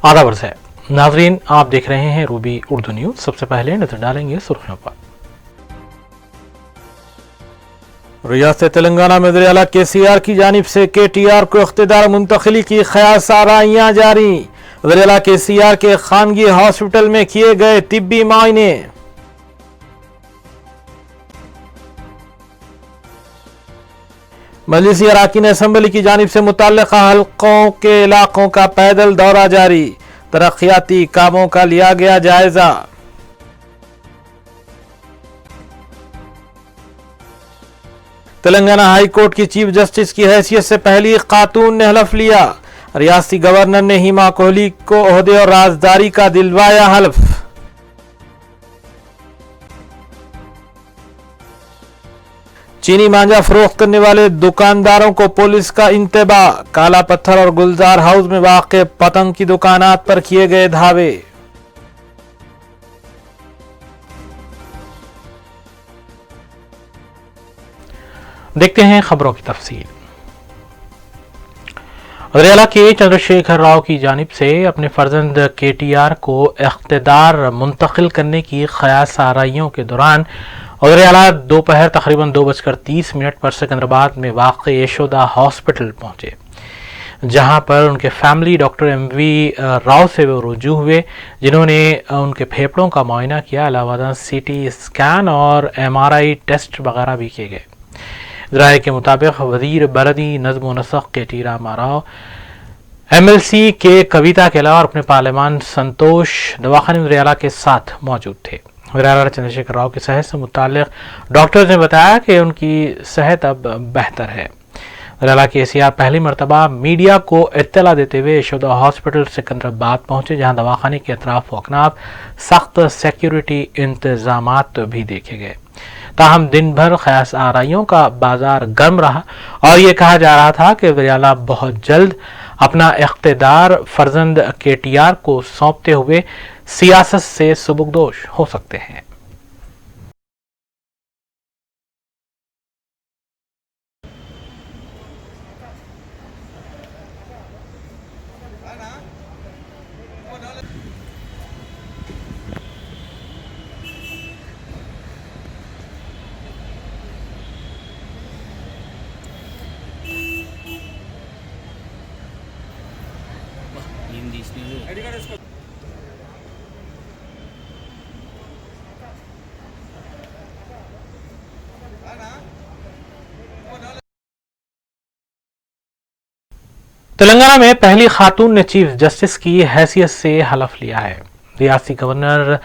आधा वर्ष है। नाजरीन, आप देख रहे हैं रूबी उर्दू न्यूज। सबसे पहले नजर डालेंगे सुर्खियों पर। रियासत तेलंगाना में वज़ीर आला KCR की जानिब से KTR को इख्तिदार मुंतकिली की ख्यासाराइयां जारी। वज़ीर आला KCR के खानगी हॉस्पिटल में किए गए तिब्बी मायने। मजलिसी अराकीन असम्बली की जानिब से मुतल्लिका हल्कों के इलाकों का पैदल दौरा जारी। तरक्याती कामों का लिया गया जायजा। तेलंगाना हाई कोर्ट की चीफ जस्टिस की हैसियत से पहली खातून ने हलफ लिया। रियासती गवर्नर ने हिमा कोहली को ओहदे और राजदारी का दिलवाया हलफ। चीनी मांझा फरोख्त करने वाले दुकानदारों को पुलिस का इंतबाह। काला पत्थर और गुलजार हाउस में वाक़े पतंग की दुकानात पर किए गए धावे। देखते हैं खबरों की तफसील। वज़ीर आला के चंद्रशेखर राव की जानिब से अपने फर्जंद KTR को इख्तिदार मुंतकिल करने की ख्यासाराइयों के दौरान वज़ीर आला दोपहर तकरीबन 2:30 पर सिकंदराबाद में वाक़ यशोदा हॉस्पिटल पहुंचे, जहां पर उनके फैमिली डॉक्टर MV राव से वो रुजू हुए, जिन्होंने उनके फेफड़ों का मुआयना किया। अलावा CT स्कैन और MRI टेस्ट वगैरह भी किए गए। राय के मुताबिक वजीर बरदी नज़्म व नस्क़ KT रामा राव MLC के कविता के अलावा अपने पार्लियामान संतोष दवाखाने वज़ीर आला के साथ मौजूद थे। वज़ीर आला चंद्रशेखर राव की सेहत से मुताल्लिक़ डॉक्टर्स ने बताया कि उनकी सेहत अब बेहतर है। वज़ीर आला KCR पहली मरतबा मीडिया को इत्तला देते हुए यशोदा हॉस्पिटल सिकंदराबाद पहुंचे, जहां दवाखाने के अतराफ व अकनाफ सख्त सिक्योरिटी इंतजामात भी देखे गए। ताहम दिन भर ख्यास आराइयों का बाजार गर्म रहा और ये कहा जा रहा था कि वज़ीर आला बहुत जल्द अपना इख्तिदार फर्जंद KTR को सौंपते हुए सियासत से सुबुकदोश हो सकते हैं। तेलंगाना में पहली खातून ने चीफ जस्टिस की हैसियत से हलफ लिया है। रियासती गवर्नर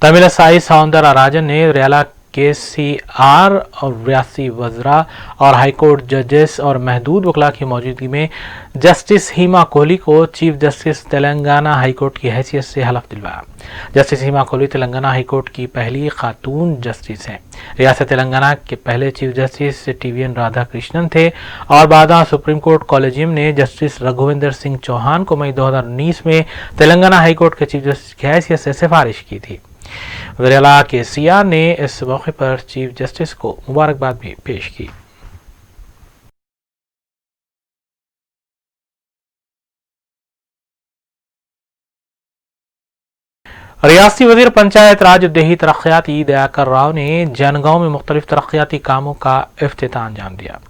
तमिलिसाई सौंदरराजन ने वज़ीर आला KCR और रियासती वज़रा और हाईकोर्ट जजेस और महदूद वकला की मौजूदगी में जस्टिस हिमा कोहली को चीफ जस्टिस तेलंगाना हाईकोर्ट की हैसियत से हलफ दिलवाया। जस्टिस हिमा कोहली तेलंगाना हाईकोर्ट की पहली खातून जस्टिस हैं। रियासत तेलंगाना के पहले चीफ जस्टिस TVN राधाकृष्णन थे और बाद सुप्रीम कोर्ट कॉलेजियम ने जस्टिस रघुविंदर सिंह चौहान को मई 2019 में तेलंगाना हाईकोर्ट के चीफ जस्टिस की हैसियत से सिफारिश की थी। वज़ीर आला KCR ने इस मौके पर चीफ जस्टिस को मुबारकबाद भी पेश की। रियासती वज़ीर पंचायत राज देही तरक्याती दयाकर राव ने जनगांव में मुख्तलिफ तरक्याती कामों का इफ्तिताह अंजाम दिया।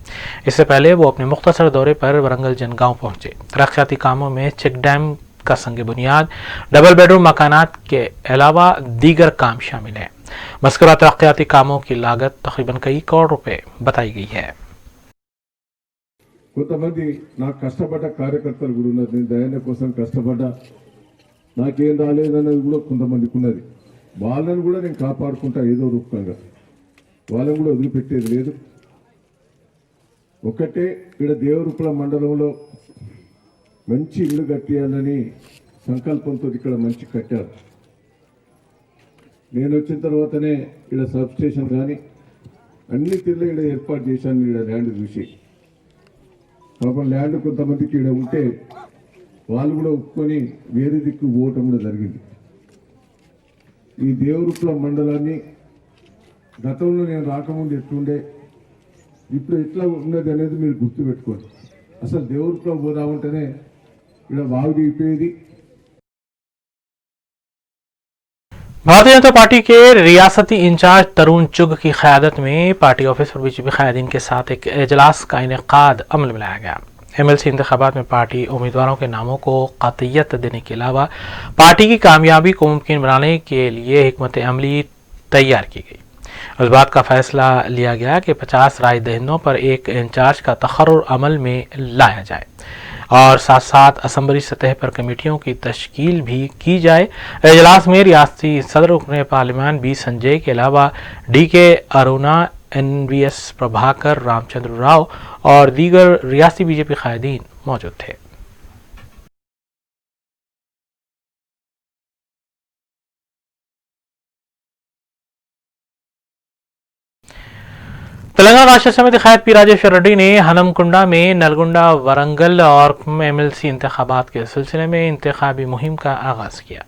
इससे पहले वो अपने मुख्तसर दौरे पर वरंगल जनगांव पहुंचे। तरक्याती कामों में चेक डैम का संग बुनियाद, डबल बेडरूम मकानात के अलावा दीगर काम शामिल हैं। मज़कूरा तरक्याती कामों की लागत तकरीबन कई करोड़ रुपए बताई गई है। కొంతమంది నాకు కష్టపడ్డ కార్యకర్తలు కూడా ఉన్నారు. నేను దయాన కోసం కష్టపడ్డా, నాకేం రాలేదన్నది కూడా కొంతమందికి ఉన్నది. వాళ్ళని కూడా నేను కాపాడుకుంటా ఏదో రూపంగా, వాళ్ళని కూడా వదిలిపెట్టేది లేదు. ఒకటే ఇక్కడ దేవరూపల మండలంలో మంచి ఇల్లు కట్టియాలని సంకల్పంతో ఇక్కడ మంచి కట్టారు. నేను వచ్చిన తర్వాతనే ఇక్కడ సబ్ స్టేషన్ కానీ అన్ని తీర్లు ఇక్కడ ఏర్పాటు చేశాను. ఇక్కడ ల్యాండ్ చూసి పాపం ల్యాండ్ కొంతమందికి ఇక్కడ ఉంటే వాళ్ళు కూడా ఒప్పుకొని వేరే దిక్కు పోవటం కూడా జరిగింది. ఈ దేవరూపల మండలాన్ని గతంలో నేను రాకముందు ఎట్లుండే, ఇప్పుడు ఎట్లా ఉన్నది అనేది మీరు గుర్తుపెట్టుకోండి. అసలు దేవరూపల పోదామంటేనే ఇక్కడ వాగు దిగిపోయేది, भारतीय जनता पार्टी के रियासती इंचार्ज तरुण चुग की क़यादत में पार्टी ऑफिस पर बीजेपी कायदीन के साथ एक इजलास का इनेकाद अमल में लाया गया। एमएलसी इंतखाबात में पार्टी उम्मीदवारों के नामों को कतईयत देने के अलावा पार्टी की कामयाबी को मुमकिन बनाने के लिए हिकमत अमली तैयार की गई। इस बात का फैसला लिया गया कि 50 राय दहिंदों पर एक इंचार्ज का तकर्रुर अमल में लाया जाए और साथ साथ असम्बली सतह पर कमेटियों की तश्कील भी की जाए। इजलास में रियासती सदर रुकन पार्लियामान बी संजय के अलावा DK अरुणा, NVS प्रभाकर, रामचंद्र राव और दीगर रियासती बीजेपी कायदीन मौजूद थे। तेलंगाना राष्ट्र समिति कायद पी राजेश्वर रेड्डी ने हनमकुंडा में नलगुंडा, वरंगल और MLC इंतखाबात के सिलसिले में इंतखाबी मुहिम का आगाज किया।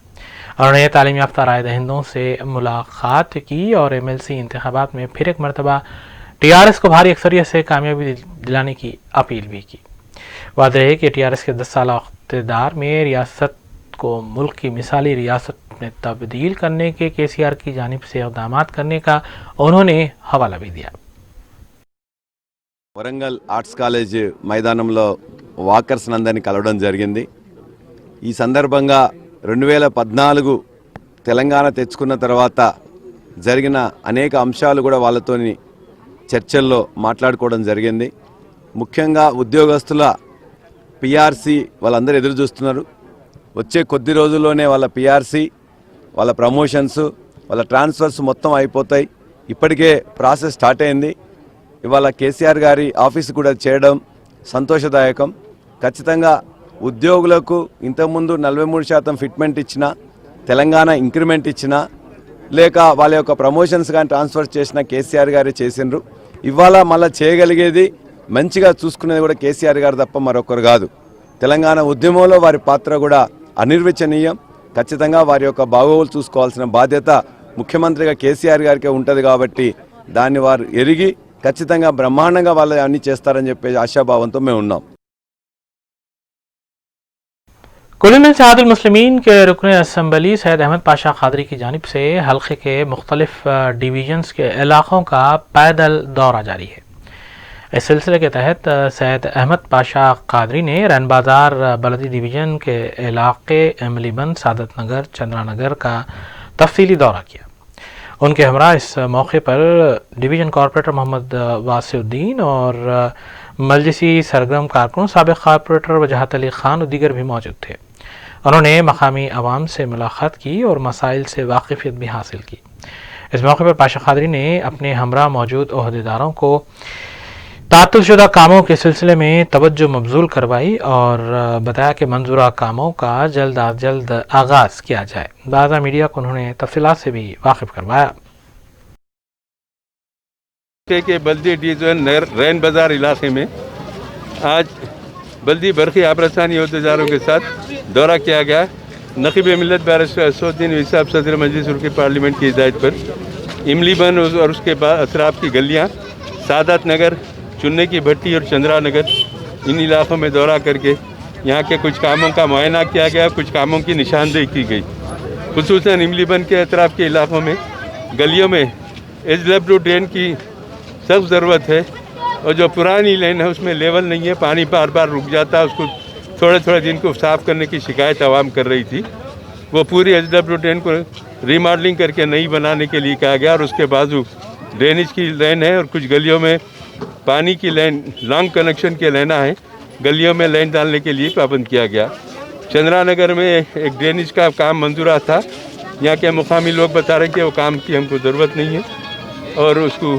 उन्होंने तालीम याफ्ता राय दहिंदों से मुलाकात की और MLC इंतखाबात में फिर एक मरतबा TRS को भारी अक्सरियत से कामयाबी दिलाने की अपील भी की। वादे है कि TRS के 10 साल इक़्तिदार में रियासत को मुल्क की मिसाली रियासत में तब्दील करने के KCR की जानिब से इक़दामात करने का उन्होंने हवाला भी दिया। వరంగల్ ఆర్ట్స్ కాలేజ్ మైదానంలో వాకర్స్ నందరిని కలవడం జరిగింది। ఈ సందర్భంగా 2014 తెలంగాణ తెచ్చుకున్న తర్వాత జరిగిన అనేక అంశాలు కూడా వాళ్ళతోని చర్చల్లో మాట్లాడుకోవడం జరిగింది। ముఖ్యంగా ఉద్యోగస్తుల PRC వాళ్ళందరూ ఎదురు చూస్తున్నారు। వచ్చే కొద్ది రోజుల్లోనే వాళ్ళ PRC, వాళ్ళ ప్రమోషన్స్, వాళ్ళ ట్రాన్స్ఫర్స్ మొత్తం అయిపోతాయి। ఇప్పటికే ప్రాసెస్ స్టార్ట్ అయింది। ఇవాళ KCR గారి ఆఫీస్ కూడా చేయడం సంతోషదాయకం। ఖచ్చితంగా ఉద్యోగులకు ఇంతకుముందు 43% ఫిట్మెంట్ ఇచ్చినా, తెలంగాణ ఇంక్రిమెంట్ ఇచ్చినా, లేక వాళ్ళ యొక్క ప్రమోషన్స్ కానీ ట్రాన్స్ఫర్ చేసిన KCR గారే చేసిండ్రు। ఇవాళ మళ్ళీ చేయగలిగేది, మంచిగా చూసుకునేది కూడా KCR గారు తప్ప మరొకరు కాదు। తెలంగాణ ఉద్యమంలో వారి పాత్ర కూడా అనిర్వచనీయం। ఖచ్చితంగా వారి యొక్క బాగోగులు చూసుకోవాల్సిన బాధ్యత ముఖ్యమంత్రిగా KCR గారికే ఉంటుంది కాబట్టి దాన్ని వారు ఎరిగి ఖచ్చితంగా బ్రహ్మాండంగా వాళ్ళు అన్ని చేస్తారని చెప్పే ఆశాభావంతో మేము ఉన్నాం। कुल मिल सहादुल मुस्लिमीन के रुकन असम्बली सैयद अहमद पाशा कादरी की जानिब से हल्के के मुख्तलिफ डिवीजन्स के इलाक़ों का पैदल दौरा जारी है। इस सिलसिले के तहत सैयद अहमद पाशा कादरी ने रैन बाज़ार बलदी डिवीज़न के इलाक़े इमलीबंद, सादत नगर, चंद्रा नगर का तफसीली दौरा किया। उनके हमरा इस मौके पर डिवीज़न कॉरपोरेटर मोहम्मद वासिउद्दीन और मजलिसी सरगर्म कारकुन साबिक़ कॉरपोरेटर वजहत अली ख़ान और दीगर भी मौजूद थे। उन्होंने मकामी आवाम से मुलाकात की और मसाइल से वाकिफ़ियत भी हासिल की। इस मौके पर पाशा कादरी ने अपने हमरा मौजूद ओहदेदारों को तातुलशुदा कामों के सिलसिले में तवज्जो मबजूल करवाई और बताया कि मंजूरा कामों का जल्द अज जल्द आगाज़ किया जाए। बाज़ा मीडिया को उन्होंने तफसीलात से भी वाकिफ़ करवाया। के बल्दी डिवीज़न रैन बाज़ार इलाके में आज बल्दी बरखी आबरसानी अहदेदारों के साथ दौरा किया गया। नकीब मिल्लत बैरिस्टर असदुद्दीन विसाब सदर मजलिस उर्की पार्लियामेंट की हिदायत पर इमलीबन और उसके बाद अतराफ़ की गलियाँ, सादत नगर, चुन्ने की भट्टी और चंद्रा नगर, इन इलाक़ों में दौरा करके यहाँ के कुछ कामों का मुआयना किया गया, कुछ कामों की निशानदेही की गई। खुसूसन इमलीबन के अतराफ़ के इलाक़ों में गलियों में SW ड्रेन की सख्त ज़रूरत है और जो पुरानी लेन है उसमें लेवल नहीं है, पानी बार बार रुक जाता है। उसको थोड़े थोड़े दिन को साफ़ करने की शिकायत आवाम कर रही थी। वो पूरी SW ड्रेन को रीमॉडलिंग करके नई बनाने के लिए कहा गया और उसके बाजू ड्रेनेज की लाइन है और कुछ गलियों में पानी की लाइन, लॉन्ग कनेक्शन के लेना है, गलियों में लाइन डालने के लिए पाबंद किया गया। चंद्रा नगर में एक ड्रेनेज का काम मंजूरा था। यहाँ के मुकामी लोग बता रहे हैं कि वो काम की हमको ज़रूरत नहीं है और उसको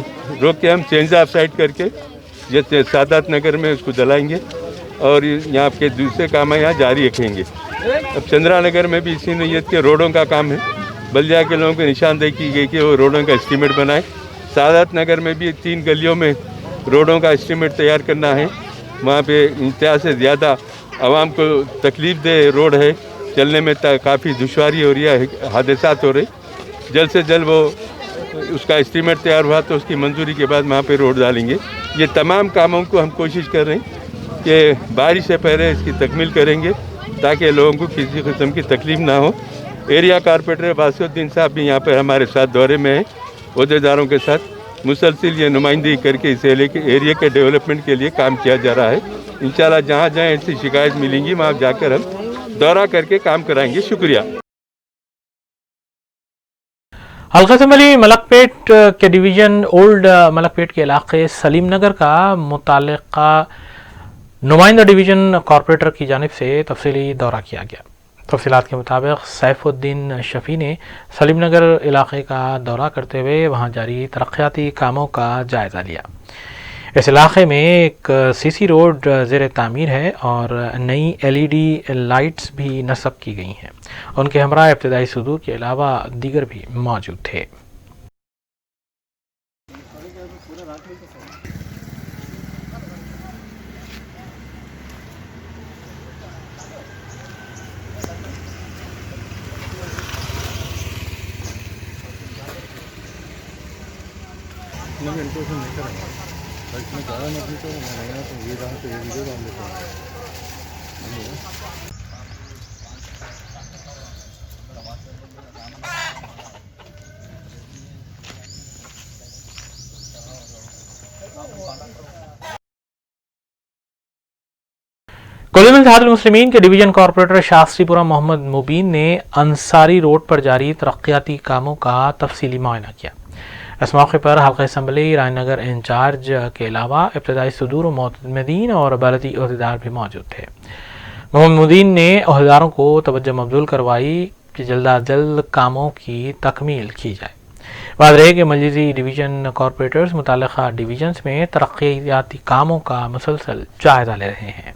रोक के हम चेंज ऑफ साइट करके जैसे सादात नगर में उसको जलाएंगे और यहाँ के दूसरे काम है यहाँ जारी रखेंगे। अब चंद्रा नगर में भी इसी नीयत के रोडों का काम है। बल्दिया के लोगों को निशानदेही की गई कि वो रोडों का एस्टीमेट बनाए। सादात नगर में भी 3 गलियों में रोडों का एस्टीमेट तैयार करना है। वहाँ पे इंतहा से ज़्यादा आवाम को तकलीफ़ दे रोड है, चलने में काफ़ी दुश्वारी हो रही है, हादसात हो रहे। जल्द से जल्द वो उसका एस्टीमेट तैयार हुआ तो उसकी मंजूरी के बाद वहाँ पे रोड डालेंगे। ये तमाम कामों को हम कोशिश कर रहे हैं कि बारिश से पहले इसकी तकमील करेंगे ताकि लोगों को किसी किस्म की तकलीफ़ ना हो एरिया कारपोरेटर बासुद्दीन साहब भी यहाँ पर हमारे साथ दौरे में हैं, अहदेदारों के साथ मुसलसिल ये नुमाइंदगी करके इस एरिया के डेवलपमेंट के लिए काम किया जा रहा है। इंशाल्लाह जहाँ जहाँ ऐसी शिकायत मिलेंगी वहाँ जाकर हम दौरा करके काम कराएंगे। शुक्रिया। हल्का असम्बली मलकपेट के डिवीज़न ओल्ड मलकपेट के इलाके सलीम नगर का मुताल्लिका नुमाइंदा डिवीज़न कॉरपोरेटर की जानिब से तफसीली दौरा किया गया। तफसीलात के मुताबिक सैफुद्दीन शफ़ी ने सलीम नगर इलाके का दौरा करते हुए वहाँ जारी तरक्याती कामों का जायज़ा लिया। इस इलाके में एक सीसी रोड ज़ेर तामीर है और नई LED लाइट्स भी नस्ब की गई हैं। उनके हमरा इब्तदाई सदूर के अलावा दीगर भी मौजूद थे। कौल इत्तेहादुल मुस्लिमीन के डिवीज़न कॉरपोरेटर शास्त्रीपुरा मोहम्मद मुबीन ने अंसारी रोड पर जारी तरक्याती कामों का तफसीली मुआयना किया। इस मौके पर हल्का असम्बली रायनगर इंचार्ज के अलावा इब्तदाई सदूर मोतमदीन और बलदी अहदेदार भी मौजूद थे। मोहम्मद मुबीन ने अहदेदारों को तवज्जो मबजूल करवाई कि जल्द अज जल्द कामों की तकमील की जाए। बात रहे कि मजलिसी डिवीज़न कॉरपोरेटर्स मुताल्लिका डिवीजन्स में तरक्याती कामों का मुसलसल जायजा ले रहे हैं।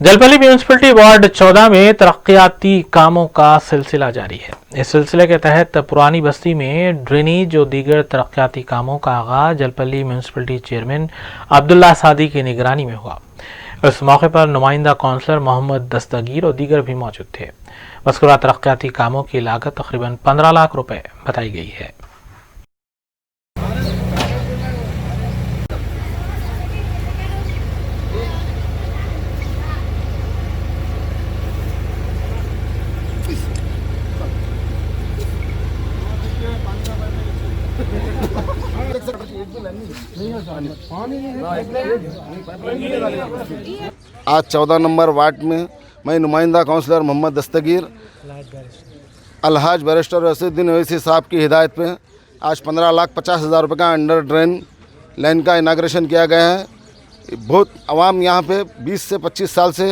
जलपली म्यूनसिपलिटी वार्ड 14 में तरक्याती कामों का सिलसिला जारी है। इस सिलसिले के तहत पुरानी बस्ती में ड्रेनेज और दीगर तरक्याती कामों का आगाज जलपली म्यूनसिपलिटी चेयरमैन अब्दुल्ला सादी की निगरानी में हुआ। इस मौके पर नुमाइंदा काउंसलर मोहम्मद दस्तगीर और दीगर भी मौजूद थे। मज़कूरा तरक्याती कामों की लागत तकरीबन 15 लाख रुपए बताई गई है। आज 14 नंबर वार्ड में मैं नुमाइंदा काउंसलर मोहम्मद दस्तगीर अलहाज बैरिस्टर रसीद्दीन ओवैसी साहब की हिदायत पे आज 15,50,000 रुपये का अंडर ड्रेन लाइन का इनाग्रेशन किया गया है। बहुत आवाम यहाँ पे 20 से 25 साल से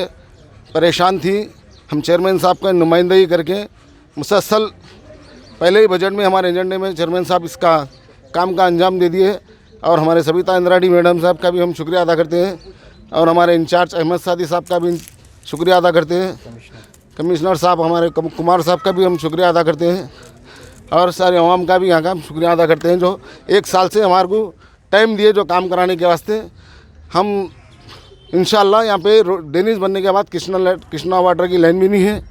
परेशान थी। हम चेयरमैन साहब का नुमाइंदगी करके मुसलसल पहले ही बजट में हमारे एजेंडे में चेयरमैन साहब इसका काम का अंजाम दे दिए और हमारे सबिता इंद्राणी मैडम साहब का भी हम शुक्रिया अदा करते हैं और हमारे इंचार्ज अहमद सादी साहब का भी शुक्रिया अदा करते हैं। कमिश्नर साहब हमारे कुमार साहब का भी हम शुक्रिया अदा करते हैं और सारे अवाम का भी यहाँ का हम शुक्रिया अदा करते हैं जो 1 साल से हमारे को टाइम दिए जो काम कराने के वास्ते। हम इंशाल्लाह यहाँ पे ड्रेनेज बनने के बाद कृष्णा वाटर की लाइन भी नहीं है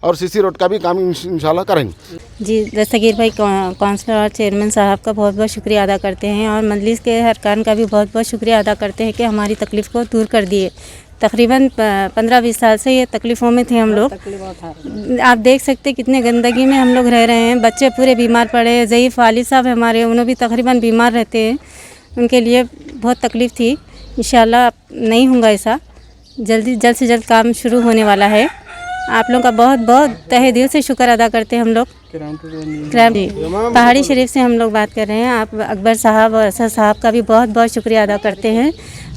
और सीसी रोड का भी काम इंशाल्लाह करेंगे। जी दस्तगीर भाई काउंसलर और चेयरमैन साहब का बहुत बहुत शुक्रिया अदा करते हैं और मजलिस के अरकान का भी बहुत बहुत शुक्रिया अदा करते हैं कि हमारी तकलीफ़ को दूर कर दिए। तकरीबन 15-20 साल से ये तकलीफ़ों में थे हम लोग। आप देख सकते कितने गंदगी में हम लोग रह रहे हैं। बच्चे पूरे बीमार पड़े हैं। ज़ईफ़ वालिद साहब हमारे उन्होंने भी तकरीबन बीमार रहते हैं। उनके लिए बहुत तकलीफ़ थी। इंशाल्लाह नहीं होगा ऐसा। जल्द से जल्द काम शुरू होने वाला है। आप लोगों का बहुत बहुत तहे दिल से शुक्र अदा करते हैं हम लोग। पहाड़ी शरीफ से हम लोग बात कर रहे हैं। आप अकबर साहब और असद साहब का भी बहुत बहुत शुक्रिया अदा करते हैं।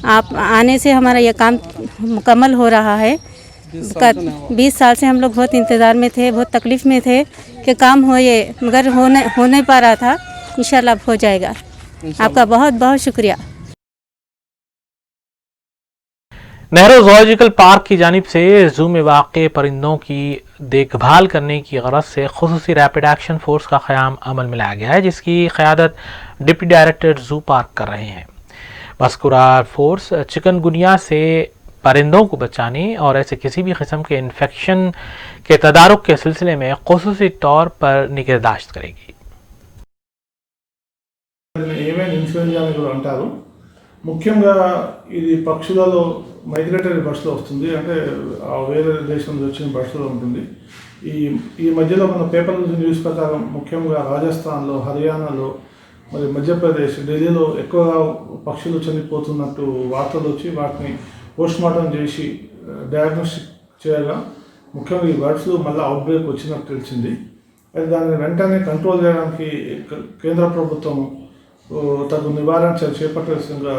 आप आने से हमारा यह काम मुकम्मल हो रहा है। 20 साल से हम लोग बहुत इंतज़ार में थे, बहुत तकलीफ़ में थे कि काम हो ये, मगर हो नहीं पा रहा था। इंशाल्लाह हो जाएगा। आपका बहुत बहुत शुक्रिया। नेहरू ज़ूलॉजिकल पार्क की जानिब से जू में वाक़े परिंदों की देखभाल करने की गरज से खुसूसी रैपिड एक्शन फोर्स का क़याम अमल में लाया गया है, जिसकी क़यादत डिप्टी डायरेक्टर जू पार्क कर रहे हैं। मज़कूरा फोर्स चिकनगुनिया से परिंदों को बचाने और ऐसे किसी भी किस्म के इन्फेक्शन के तदारुक के सिलसिले में खुसूसी तौर पर निगहदाश्त करेगी। ఏవైనా ఇన్ఫ్లుయెంజా అని కూడా అంటారు. ముఖ్యంగా ఇది పక్షులలో మైగ్రేటరీ బర్డ్స్లో వస్తుంది, అంటే వేరే దేశం నుంచి వచ్చిన బర్డ్స్లో ఉంటుంది. ఈ మధ్యలో మన పేపర్ న్యూస్ ప్రకారం ముఖ్యంగా రాజస్థాన్లో, హర్యానాలో, మరి మధ్యప్రదేశ్, ఢిల్లీలో ఎక్కువగా పక్షులు చనిపోతున్నట్టు వార్తలు వచ్చి వాటిని పోస్ట్మార్టం చేసి డయాగ్నోస్టిక్ చేయగా ముఖ్యంగా ఈ బర్డ్స్లో మళ్ళీ అవుట్బ్రేక్ వచ్చినట్టు తెలిసింది. అయితే దాన్ని వెంటనే కంట్రోల్ చేయడానికి కేంద్ర ప్రభుత్వం తగు నివారణ చేపట్టాల్సిందిగా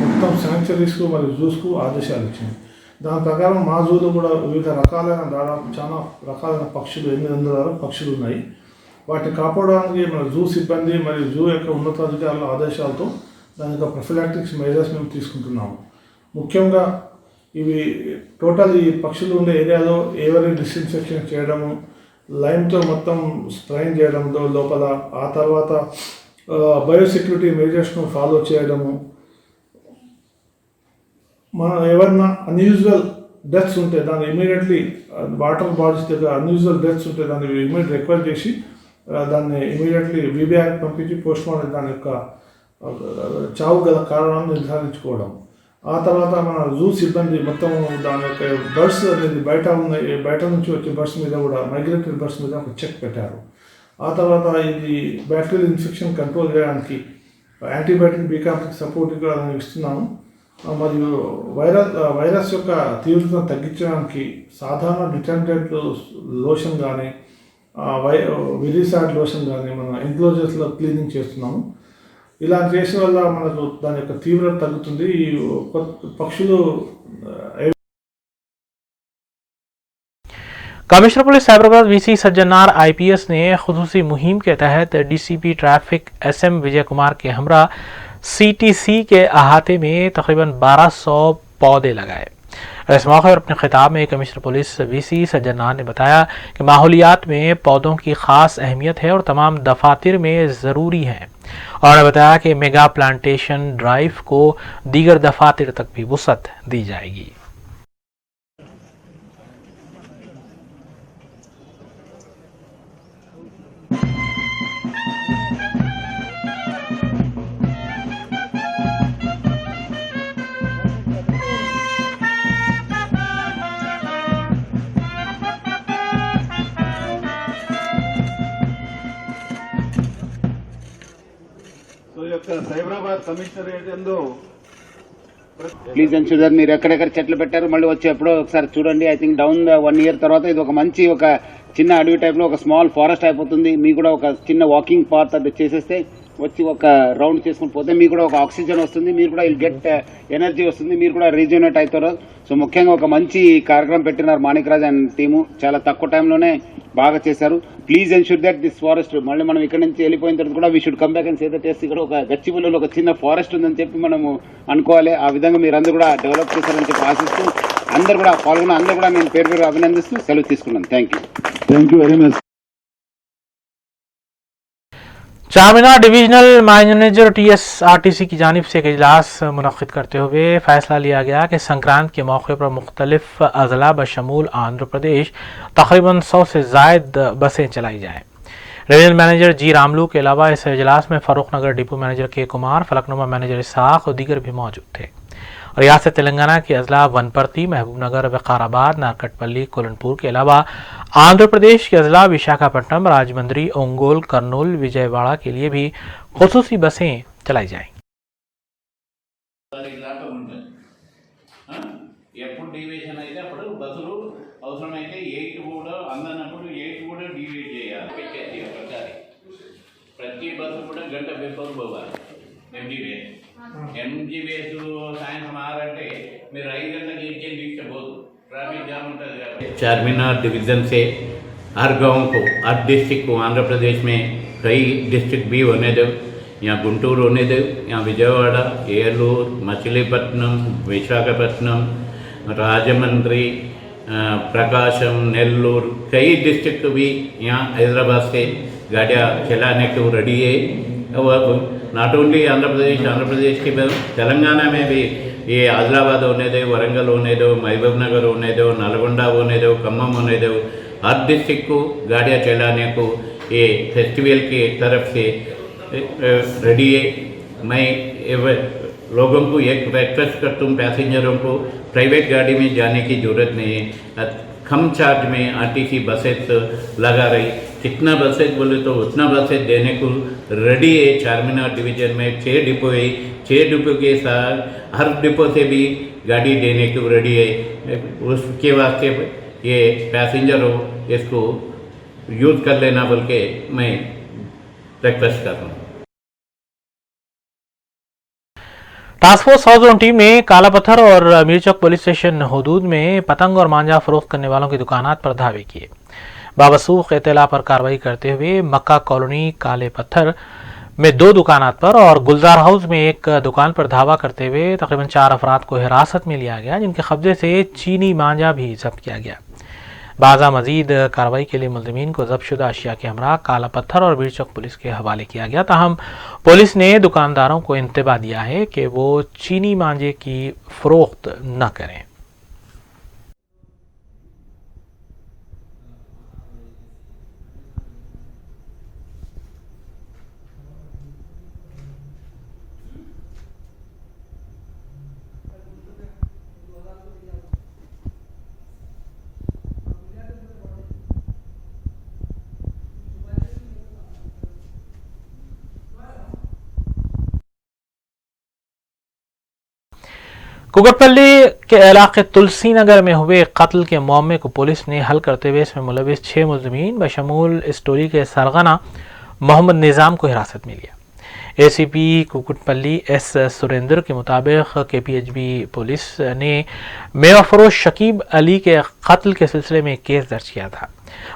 మొత్తం శాంక్చురీస్కు మరియు జూస్కు ఆదేశాలు ఇచ్చింది. దాని ప్రకారం మా జూలో కూడా వివిధ రకాలైన దాదాపు చాలా రకాలైన పక్షులు 800 వరకు పక్షులు ఉన్నాయి. వాటిని కాపాడడానికి మన జూ సిబ్బంది మరియు జూ యొక్క ఉన్నతాధికారుల ఆదేశాలతో దాని యొక్క ప్రొఫిలాక్టిక్స్ మెజర్స్ మేము తీసుకుంటున్నాము. ముఖ్యంగా ఇవి టోటల్ ఈ పక్షులు ఉండే ఏరియాలో ఎవరి డిస్ఇన్ఫెక్షన్ చేయడము, లైమ్తో మొత్తం స్ప్రైన్ చేయడంతో లోపల, ఆ తర్వాత బయోసెక్యూరిటీ మెజర్స్ను ఫాలో చేయడము, మన ఏమన్నా అన్యూజువల్ డెత్స్ ఉంటే దాన్ని ఇమీడియట్లీ వాటర్ బాడీస్ దగ్గర అన్యూజువల్ డెత్స్ ఉంటే దాన్ని ఇమీడియట్ రిక్వైర్ చేసి దాన్ని ఇమీడియట్లీ వీబీఆర్ పంపించి పోస్ట్మార్టం దాని యొక్క చావు గల కారణాన్ని నిర్ధారించుకోవడం. ఆ తర్వాత మన జూ సిబ్బంది మొత్తం దాని యొక్క బర్డ్స్ అనేది బయట నుంచి వచ్చే బర్డ్స్ మీద కూడా, మైగ్రేటరీ బర్డ్స్ మీద ఒక చెక్ పెట్టారు. ఆ తర్వాత ఇది బ్యాక్టీరియల్ ఇన్ఫెక్షన్ కంట్రోల్ చేయడానికి యాంటీబయాటిక్ బీకాంప్లెక్స్ సపోర్ట్ కూడా ఇస్తున్నాము. మరియు వైరస్ యొక్క తీవ్రతను తగ్గించడానికి సాధారణ డిటర్జెంట్ లోషన్ కానీ, విరిసాడ్ లోషన్ కానీ మన ఎన్క్లోజర్స్లో క్లీనింగ్ చేస్తున్నాము. ఇలా చేసే వల్ల మనకు దాని యొక్క తీవ్రత తగ్గుతుంది. ఈ పక్షులు commissioner police Cyberabad VC Sajjanar IPS ने खुसूसी मुहिम के तहत DCP traffic SM Vijay Kumar के हमरा सीटीसी के अहाते में तकरीबन 1200 पौधे लगाए। इस मौके पर अपने खिताब में कमिश्नर पुलिस वीसी सज्जनार ने बताया कि माहौलियात में पौधों की ख़ास अहमियत है और तमाम दफातर में ज़रूरी है। उन्होंने बताया कि मेगा प्लांटेशन ड्राइव को दीगर दफातर तक भी वुसअत दी जाएगी। సైబరాబాద్ కమిషనరేట్ ఎందు ప్లీజ్ ఎన్ష్యూర్ దట్ మీరు ఎక్కడెక్కడ చెట్లు పెట్టారు మళ్ళీ వచ్చి ఎప్పుడో ఒకసారి చూడండి. ఐ థింక్ డౌన్ 1 year తర్వాత ఇది ఒక మంచి ఒక చిన్న అడవి టైప్ లో ఒక స్మాల్ ఫారెస్ట్ అయిపోతుంది. మీకు కూడా ఒక చిన్న వాకింగ్ పాత్ అది చేసేస్తే వచ్చి ఒక రౌండ్ చేసుకుని పోతే మీకు కూడా ఒక ఆక్సిజన్ వస్తుంది, మీరు కూడా విల్ గెట్ ఎనర్జీ వస్తుంది, మీరు కూడా రీజనరేట్ అవుతారు. సో ముఖ్యంగా ఒక మంచి కార్యక్రమం పెట్టినారు మాణిక్రాజ్ అండ్ టీము, చాలా తక్కువ టైంలోనే బాగా చేశారు. Please ensure that this forest మళ్ళీ మనం ఇక్కడ నుంచి వెళ్ళిపోయిన తర్వాత కూడా we should come back and say that ఇక్కడ ఒక గచ్చిబౌలిలో ఒక చిన్న ఫారెస్ట్ ఉందని చెప్పి మనము అనుకోవాలి. ఆ విధంగా మీరు అందరూ కూడా డెవలప్ చేశారని చెప్పి ఆశిస్తూ అందరూ కూడా పాల్గొన్న అందరూ కూడా నేను పేరు పేరు అభినందిస్తూ సెలవు తీసుకున్నాను. Thank you very much. चामिना डिवीजनल मैनेजर टीएसआरटीसी की जानिब से एक इजलास मुनक़्क़िद करते हुए फ़ैसला लिया गया कि संक्रांत के मौके पर मुख्तलिफ अज़ला बशमूल आंध्र प्रदेश तकरीबन 100 से ज़ायद बसें चलाई जाएँ। रीजनल मैनेजर जी रामलू के अलावा इस इजलास में फ़र्रुख नगर डिपो मैनेजर के कुमार, फलकनुमा मैनेजर इसाक और दीगर भी मौजूद थे। रियासत तेलंगाना के अजला वनपर्ती, महबूबनगर, विकाराबाद, नारकटपल्ली, कोलनपुर के अलावा आंध्र प्रदेश के अजला विशाखापट्टनम, राजमंड्री, ओंगोल, कर्नूल, विजयवाड़ा के लिए भी खुसूसी बसें चलाई जाएंगी। ఎప్పుడు డీవియేషన్ అయితే అప్పుడు బస్సులు అవసరమైతే 8 కూడా అందనప్పుడు 8 కూడా డీవియేట్ చేయాలి. పెట్టేసి ఒకసారి ప్రతి బస్సు కూడా గంట బిఫోర్ పోవాలి. ఎంజీబీఎస్ సాయంత్రం 6 అంటే మీరు 5 గంటలకు ఇచ్చేది తీసుకుపోదు, ट्रैफिक जाम होता है। चारमीनार डिवीज़न से हर गांव को, हर डिस्ट्रिक्ट को आंध्र प्रदेश में कई डिस्ट्रिक्ट भी होने दो, यहाँ गुंटूर होने दो, यहाँ विजयवाड़ा, ఏలూరు, మచిలీపట్నం, विशाखापट्टनम, राजमंड्री, प्रकाशम, नेल्लूर, कई डिस्ट्रिक्ट भी यहाँ हैदराबाद से गाड़ियाँ चलाने को रेडी है। और नॉट ओनली आंध्र प्रदेश के तेलंगाना में भी ये आदिलाबाद होने दो, वरंगल होने दो, महबूब नगर होने दो, नलगोंडा होने दो, खम्मम होने दो, हर डिस्ट्रिक्ट को गाड़ियाँ चलाने को ये फेस्टिवल की तरफ से रेडी है। मैं लोगों को एक रिक्वेस्ट करता हूँ, पैसेंजरों को प्राइवेट गाड़ी में जाने की ज़रूरत नहीं है। कम चार्ज में आरटीसी बसेस लगा रही, कितना बसेस बोले तो उतना बसेस देने को रेडी है। चारमीनार डिवीज़न में 6 डिपो है, 6 डिपो के साथ हर डिपो से भी गाड़ी देने को रेडी है। उसके वास्ते ये पैसेंजरों इसको यूज़ कर लेना बोल के मैं रिक्वेस्ट कर रहा हूँ। Task force south zone team ने काला पत्थर और मीरचौक पुलिस स्टेशन हदूद में पतंग और मांझा फरोख्त करने वालों की दुकानात पर धावे किए। बावसूख इत्तला पर कार्रवाई करते हुए मक्का कॉलोनी काले पत्थर में 2 दुकानात पर और गुलजार हाउस में एक दुकान पर धावा करते हुए तकरीबन 4 अफराद को हिरासत में लिया गया, जिनके कब्जे से चीनी मांझा भी जब्त किया गया। बाज़ा मजीद कार्रवाई के लिए मुलज़िमीन को ज़ब्तशुदा अशिया के हमरा काला पत्थर और मीरचौक पुलिस के हवाले किया गया। ताहम पुलिस ने दुकानदारों को इंतबाह दिया है कि वो चीनी मांझे की फरोख्त न करें। कुकटपल्ली के इलाके तुलसी नगर में हुए कत्ल के मामले को पुलिस ने हल करते हुए इसमें मुलविस 6 मुलज़िमीन बशमूल स्टोरी के सरगना मोहम्मद निज़ाम को हिरासत में लिया। एसीपी कुकटपल्ली एस सुरेंद्र के मुताबिक केपीएचबी पुलिस ने मेवा फरोश शकीब अली के कत्ल के सिलसिले में केस दर्ज किया था।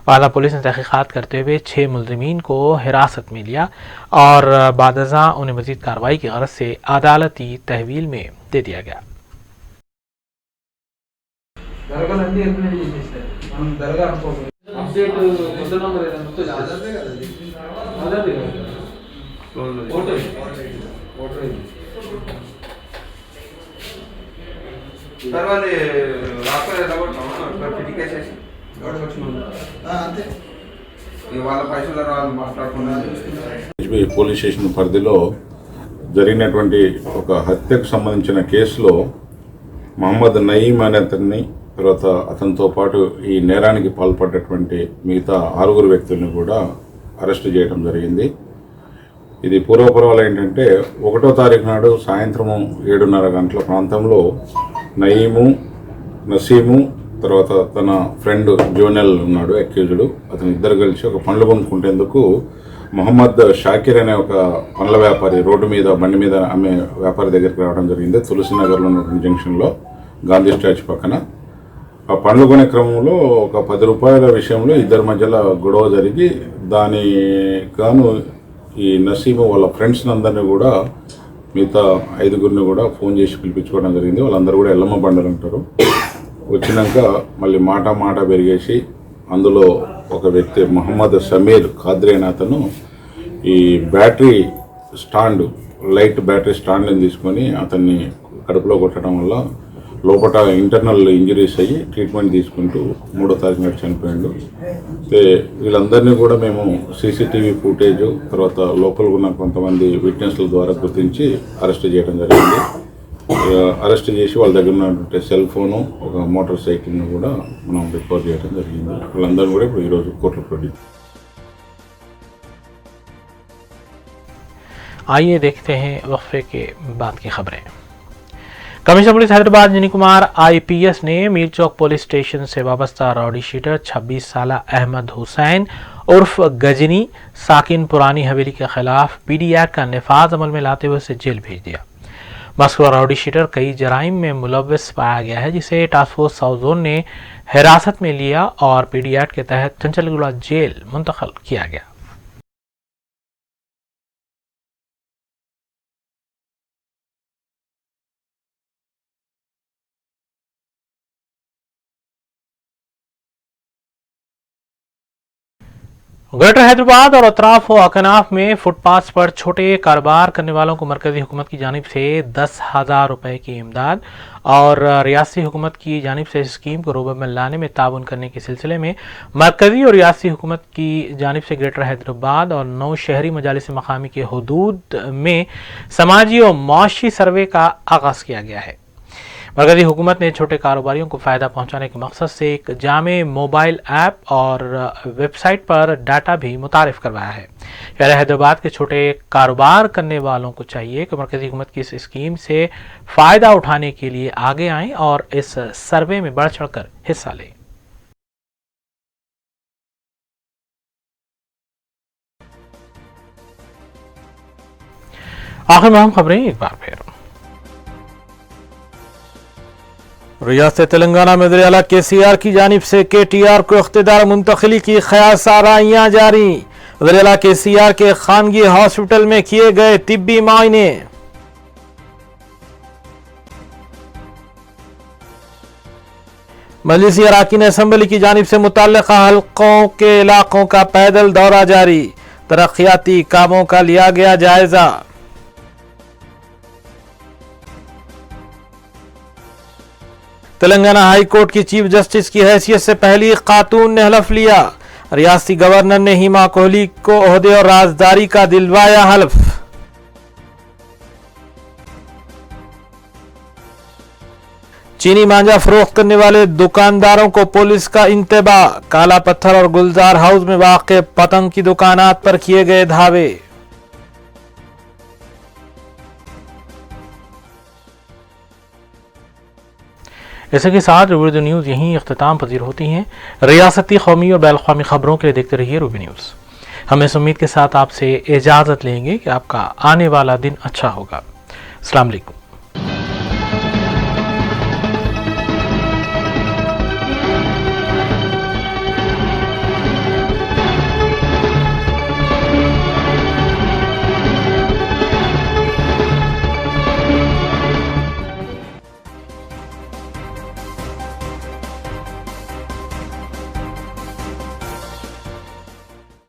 वाला पुलिस ने तहकीकात करते हुए 6 मुलज़िमीन को हिरासत में लिया और बादज़ा उन्हें मज़ीद कार्रवाई की गरज से अदालती तहवील में दे दिया गया। పోలీస్ స్టేషన్ పరిధిలో జరిగినటువంటి ఒక హత్యకు సంబంధించిన కేసులో మహమ్మద్ నయీం అనే అతన్ని, తర్వాత అతనితో పాటు ఈ నేరానికి పాల్పడ్డటువంటి మిగతా 6 వ్యక్తులను కూడా అరెస్ట్ చేయడం జరిగింది. ఇది పూర్వపరాలు ఏంటంటే 1వ తారీఖు నాడు సాయంత్రం 7:30 గంటల ప్రాంతంలో నయీము, నసీము, తర్వాత తన ఫ్రెండ్ జోనెల్ ఉన్నాడు అక్యూజ్డ్, అతను ఇద్దరు కలిసి ఒక పండ్లు కొనుక్కుంటేందుకు మొహమ్మద్ షాకిర్ అనే ఒక పండ్ల వ్యాపారి రోడ్డు మీద బండి మీద అమ్మే వ్యాపారి దగ్గరికి రావడం జరిగింది. తులసినగర్లో ఉన్న జంక్షన్లో గాంధీ స్టాచ్యూ పక్కన. ఆ పండ్లు కొనే క్రమంలో ఒక 10 రూపాయల విషయంలో ఇద్దరి మధ్యలో గొడవ జరిగి దాని గాను ఈ నసీము వాళ్ళ ఫ్రెండ్స్ అందరినీ కూడా మిగతా 5గురిని కూడా ఫోన్ చేసి పిలిపించుకోవడం జరిగింది. వాళ్ళందరూ కూడా ఎల్లమ్మ బండలు అంటారు. వచ్చినాక మళ్ళీ మాట పెరిగేసి అందులో ఒక వ్యక్తి మొహమ్మద్ సమీర్ ఖాద్రీ అనే అతను ఈ బ్యాటరీ స్టాండ్, లైట్ బ్యాటరీ స్టాండ్ని తీసుకొని అతన్ని కడుపులో కొట్టడం వల్ల లోపల ఇంటర్నల్ ఇంజరీస్ అయ్యి ట్రీట్మెంట్ తీసుకుంటూ 3వ తారీఖు నాడు చనిపోయాడు. వీళ్ళందరినీ కూడా మేము సీసీటీవీ ఫుటేజ్, తర్వాత లోపల ఉన్న కొంతమంది విట్నెస్ల ద్వారా గుర్తించి అరెస్ట్ చేయడం జరిగింది. అరెస్ట్ చేసి వాళ్ళ దగ్గర ఉన్నటువంటి సెల్ ఫోను, ఒక మోటార్ సైకిల్ను కూడా మనం రికవర్ చేయడం జరిగింది. వాళ్ళందరూ కూడా ఇప్పుడు ఈరోజు కోర్టులో ప్రొడ్యూస్. आइए देखते हैं वक्फे के बाद की खबरें। कमिश्नर पुलिस हैदराबाद जिनी कुमार आईपीएस ने मीरचौक पुलिस स्टेशन से वाबस्ता राउडी शीटर 26 साल अहमद हुसैन उर्फ गजनी साकिन पुरानी हवेली के खिलाफ पीडी एक्ट का नफाज अमल में लाते हुए उसे जेल भेज दिया। मस्कुरा राउडी शीटर कई जराइम में मुलव्वस पाया गया है, जिसे टास्क फोर्स साउथ जोन ने हिरासत में लिया और पीडी एक्ट के तहत चंचलगुड़ा जेल मुंतकिल किया गया। ग्रेटर हैदराबाद और अतराफ व अकनाफ में फुटपाथ पर छोटे कारोबार करने वालों को मरकजी हुकूमत की जानिब से 10,000 रुपए की इमदाद और रियासती हुकूमत की जानिब से इस स्कीम को रोबे में लाने में ताउन करने के सिलसिले में मरकजी और रियासती हुकूमत की जानिब से ग्रेटर हैदराबाद और 9 शहरी मजालिस मकामी के हुदूद में समाजी और मुआशी सर्वे का आगाज़ किया गया है। मरकजी हुकूमत ने छोटे कारोबारियों को फ़ायदा पहुंचाने के मकसद से एक जामे मोबाइल ऐप और वेबसाइट पर डाटा भी मुतारिफ करवाया है। शहर हैदराबाद के छोटे कारोबार करने वालों को चाहिए कि मरकजी हुकूमत की इस स्कीम से फ़ायदा उठाने के लिए आगे आएँ और इस सर्वे में बढ़ चढ़ कर हिस्सा लें। आखिर में हम खबरें एक बार फिर। रियासत तेलंगाना में वज़ीर आला KCR की जानिब से KTR को इख्तिदार मुंतकिली की ख्यासाराइयाँ जारी। वज़ीर आला KCR के खानगी हॉस्पिटल में किए गए तिब्बी मायने। मजलिसी अराकीन असम्बली की जानिब से मुतल्लिका हल्कों के इलाकों का पैदल दौरा जारी। तरक्याती कामों का लिया गया जायजा। तेलंगाना हाई कोर्ट की चीफ जस्टिस की हैसियत से पहली खातून ने हलफ लिया। रियासती गवर्नर ने हिमा कोहली को ओहदे और राजदारी का दिलवाया हलफ। चीनी मांझा फरोख्त करने वाले दुकानदारों को पुलिस का इंतबा। काला पत्थर और गुलजार हाउस में वाक़े पतंग की दुकानात पर किए गए धावे। इसी के साथ रूबी न्यूज़ यहीं इख्तिताम पजीर होती हैं। रियासती, कौमी और बैनुल-अक़वामी खबरों के लिए देखते रहिए रूबी न्यूज़। हम इस उम्मीद के साथ आपसे इजाज़त लेंगे कि आपका आने वाला दिन अच्छा होगा। अस्सलाम वालेकुम।